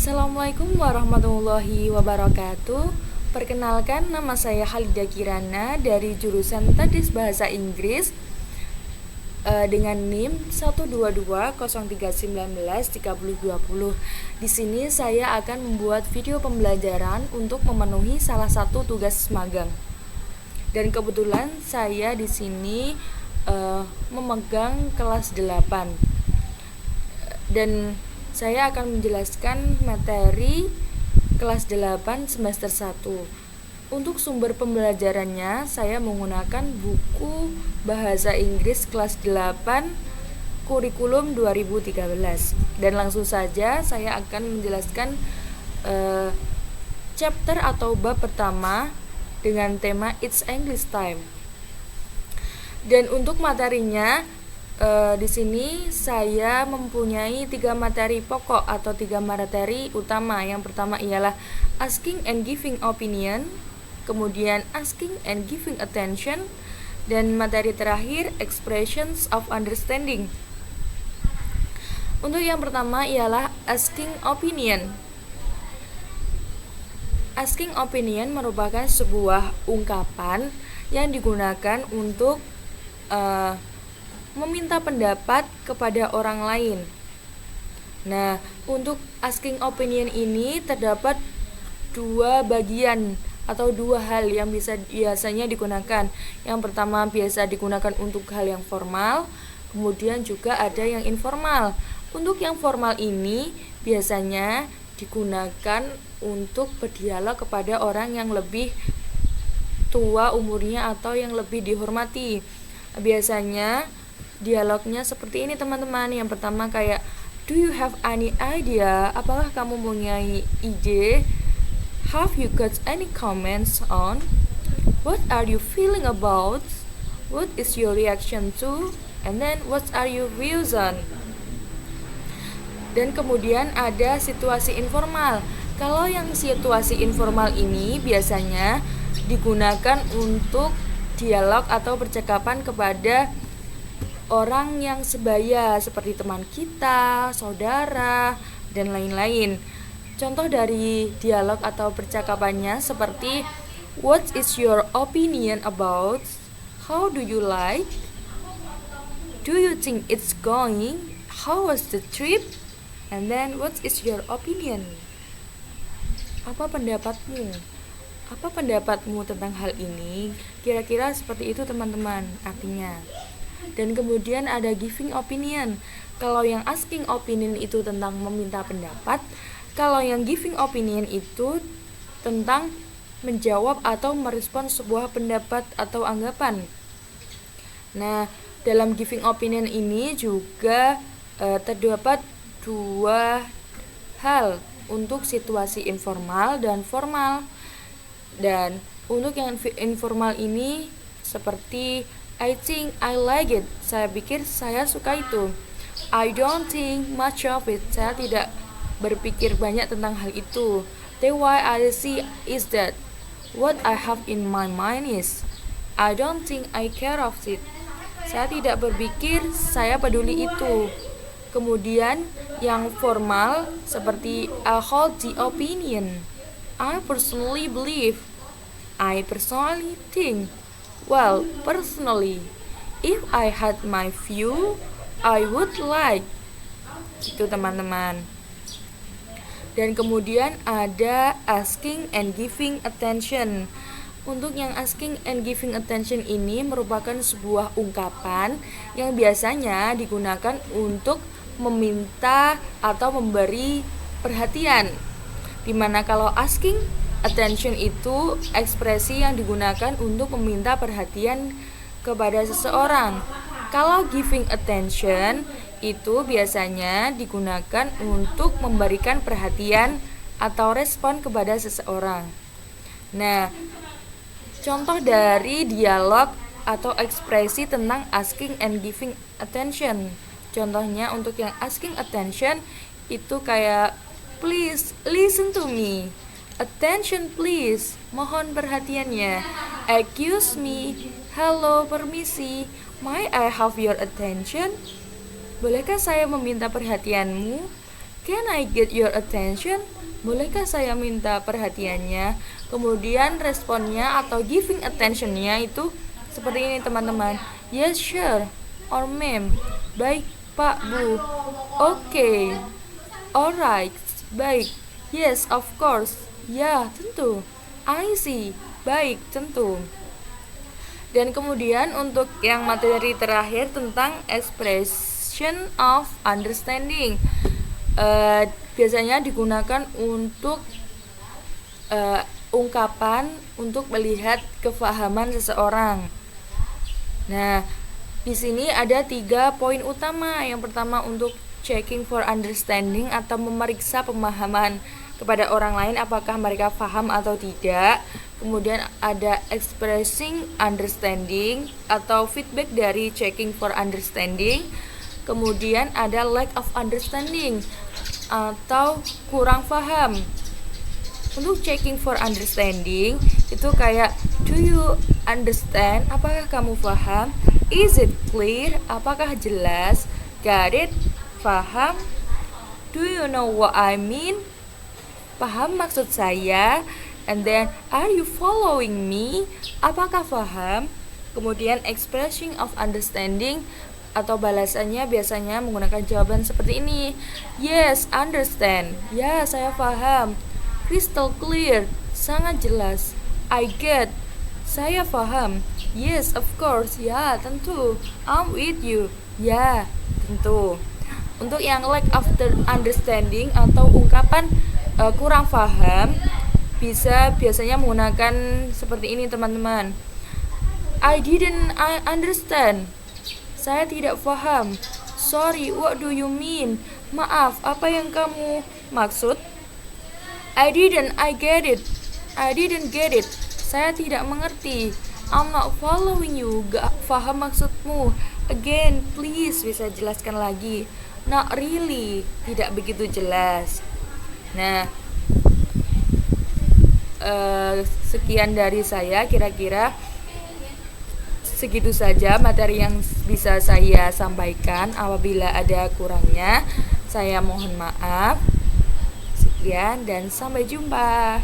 Assalamualaikum warahmatullahi wabarakatuh. Perkenalkan, nama saya Halidah Kirana dari jurusan Tadris Bahasa Inggris dengan NIM 12203193020. Di sini saya akan membuat video pembelajaran untuk memenuhi salah satu tugas magang. Dan kebetulan saya di sini memegang kelas 8. Dan saya akan menjelaskan materi kelas 8 semester 1. Untuk sumber pembelajarannya, saya menggunakan buku Bahasa Inggris kelas 8 kurikulum 2013. Dan langsung saja saya akan menjelaskan chapter atau bab pertama dengan tema It's English Time. Dan untuk materinya, di sini saya mempunyai 3 materi pokok atau 3 materi utama. Yang pertama ialah asking and giving opinion, kemudian asking and giving attention, dan materi terakhir expressions of understanding. Untuk yang pertama ialah asking opinion. Asking opinion merupakan sebuah ungkapan yang digunakan untuk meminta pendapat kepada orang lain. Nah, untuk asking opinion ini terdapat 2 bagian atau 2 hal yang biasanya digunakan. Yang pertama biasa digunakan untuk hal yang formal, kemudian juga ada yang informal. Untuk yang formal ini biasanya digunakan untuk berdialog kepada orang yang lebih tua umurnya atau yang lebih dihormati. Biasanya dialognya seperti ini, teman-teman. Yang pertama kayak, do you have any idea? Apakah kamu mempunyai ide? Have you got any comments on? What are you feeling about? What is your reaction to? And then what are your views on? Dan kemudian ada situasi informal. Kalau yang situasi informal ini biasanya digunakan untuk dialog atau percakapan kepada orang yang sebaya seperti teman kita, saudara, dan lain-lain. Contoh dari dialog atau percakapannya seperti what is your opinion about? How do you like? Do you think it's going? How was the trip? And then what is your opinion? Apa pendapatmu? Apa pendapatmu tentang hal ini? Kira-kira seperti itu, teman-teman, artinya. Dan kemudian ada giving opinion. Kalau yang asking opinion itu tentang meminta pendapat, kalau yang giving opinion itu tentang menjawab atau merespon sebuah pendapat atau anggapan. Nah, dalam giving opinion ini juga terdapat 2 hal untuk situasi informal dan formal. Dan untuk yang informal ini seperti I think I like it. Saya pikir saya suka itu. I don't think much of it. Saya tidak berpikir banyak tentang hal itu. The way I see is that what I have in my mind is I don't think I care of it. Saya tidak berpikir saya peduli itu. Kemudian yang formal seperti I hold the opinion. I personally believe. I personally think. Well, personally, if I had my view, I would like. Itu, teman-teman. Dan kemudian ada asking and giving attention. Untuk yang asking and giving attention ini merupakan sebuah ungkapan yang biasanya digunakan untuk meminta atau memberi perhatian. Dimana kalau asking attention itu ekspresi yang digunakan untuk meminta perhatian kepada seseorang. Kalau giving attention itu biasanya digunakan untuk memberikan perhatian atau respon kepada seseorang. Nah, contoh dari dialog atau ekspresi tentang asking and giving attention. Contohnya untuk yang asking attention itu kayak, please listen to me. Attention please, mohon perhatiannya. Excuse me, hello, permisi. May I have your attention? Bolehkah saya meminta perhatianmu? Can I get your attention? Bolehkah saya minta perhatiannya? Kemudian responnya atau giving attentionnya itu seperti ini teman-teman. Yes, sure. Or ma'am. Baik, Pak, Bu. Okay. Alright. Baik. Yes, of course. Ya, tentu. I see. Baik, tentu. Dan kemudian untuk yang materi terakhir tentang expression of understanding, biasanya digunakan untuk ungkapan untuk melihat kefahaman seseorang. Nah, di sini ada 3 poin utama. Yang pertama untuk checking for understanding atau memeriksa pemahaman kepada orang lain apakah mereka paham atau tidak. Kemudian ada expressing understanding atau feedback dari checking for understanding. Kemudian ada lack of understanding atau kurang paham. Untuk checking for understanding itu kayak do you understand? Apakah kamu paham? Is it clear? Apakah jelas? Got it? Paham? Do you know what I mean? Paham maksud saya? And then, are you following me? Apakah paham? Kemudian expressing of understanding atau balasannya biasanya menggunakan jawaban seperti ini. Yes, understand. Ya, saya paham. Crystal clear. Sangat jelas. I get. Saya paham. Yes, of course. Ya, tentu. I'm with you. Ya, tentu. Untuk yang lack of understanding atau ungkapan kurang paham biasanya menggunakan seperti ini teman-teman. I didn't understand. Saya tidak paham. Sorry, what do you mean? Maaf, apa yang kamu maksud? I didn't get it. Saya tidak mengerti. I'm not following you. Gak paham maksudmu. Again, please bisa jelaskan lagi. Not really. Tidak begitu jelas. Nah, sekian dari saya, kira-kira segitu saja materi yang bisa saya sampaikan. Apabila ada kurangnya, saya mohon maaf. Sekian dan sampai jumpa.